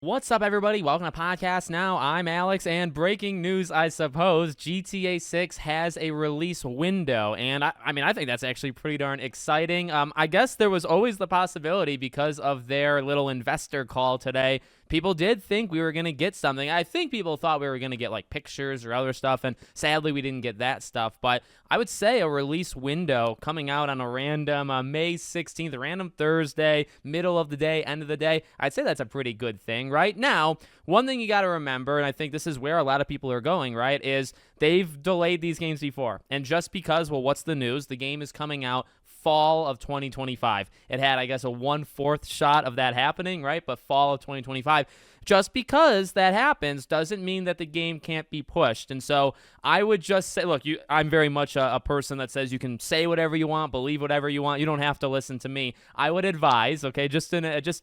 What's up, everybody? Welcome to Podcast Now. I'm Alex, and breaking news, I suppose, GTA 6 has a release window, and I think that's actually pretty darn exciting. I guess there was always the possibility because of their little investor call today. People did think we were going to get something. I think people thought we were going to get like pictures or other stuff, and sadly we didn't get that stuff. But I would say a release window coming out on a random May 16th, a random Thursday, middle of the day, end of the day, I'd say that's a pretty good thing. Right now, one thing you got to remember, and I think this is where a lot of people are going, right, is they've delayed these games before. And just because, well, what's the news? The game is coming out fall of 2025. It had, I guess, a 1/4 shot of that happening, right? But fall of 2025. Just because that happens doesn't mean that the game can't be pushed. And so I would just say, look, I'm very much a person that says you can say whatever you want, believe whatever you want. You don't have to listen to me. I would advise, okay, just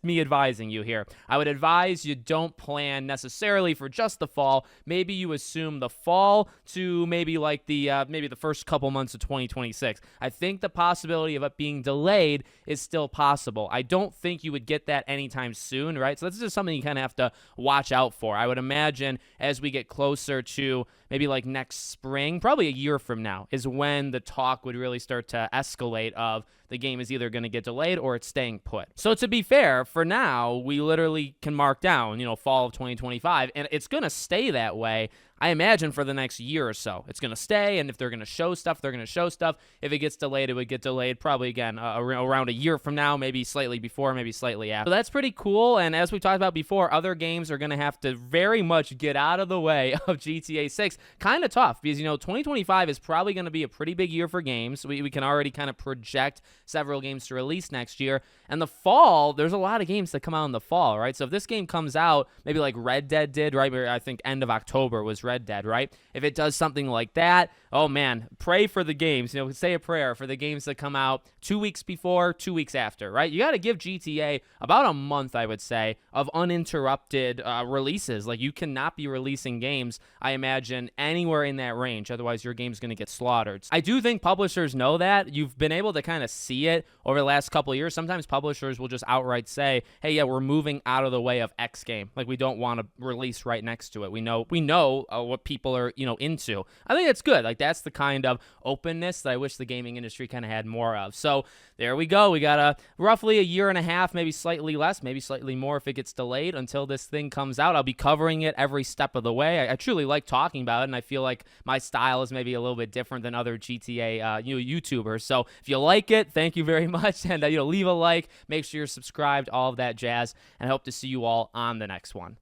me advising you here. I would advise you don't plan necessarily for just the fall. Maybe you assume the fall to maybe like maybe the first couple months of 2026. I think the possibility of it being delayed is still possible. I don't think you would get that anytime soon, right? So this is something you kind of have to watch out for. I would imagine as we get closer to maybe like next spring, probably a year from now, is when the talk would really start to escalate of the game is either going to get delayed or it's staying put. So to be fair, for now, we literally can mark down, fall of 2025, and it's going to stay that way, I imagine, for the next year or so. It's going to stay, and if they're going to show stuff, they're going to show stuff. If it gets delayed, it would get delayed probably, again, around a year from now, maybe slightly before, maybe slightly after. So that's pretty cool, and as we talked about before, other games are going to have to very much get out of the way of GTA 6. Kind of tough, because, 2025 is probably going to be a pretty big year for games. We can already kind of project several games to release next year. And the fall, there's a lot of games that come out in the fall, right? So if this game comes out, maybe like Red Dead did, right? I think end of October was Red Dead, right? If it does something like that, oh man, pray for the games. Say a prayer for the games that come out 2 weeks before, 2 weeks after, right? You got to give GTA about a month, I would say, of uninterrupted releases. Like, you cannot be releasing games, I imagine, anywhere in that range. Otherwise, your game's going to get slaughtered. I do think publishers know that. You've been able to kind of see it over the last couple of years. Sometimes publishers will just outright say, hey, yeah, we're moving out of the way of X game. Like, we don't want to release right next to it. We know what people are, into. I think it's good. Like, that's the kind of openness that I wish the gaming industry kind of had more of. So there we go. We got roughly a year and a half, maybe slightly less, maybe slightly more if it gets delayed until this thing comes out. I'll be covering it every step of the way. I truly like talking about it, and I feel like my style is maybe a little bit different than other GTA YouTubers. So if you like it, thank you very much, and leave a like, make sure you're subscribed, all of that jazz, and I hope to see you all on the next one.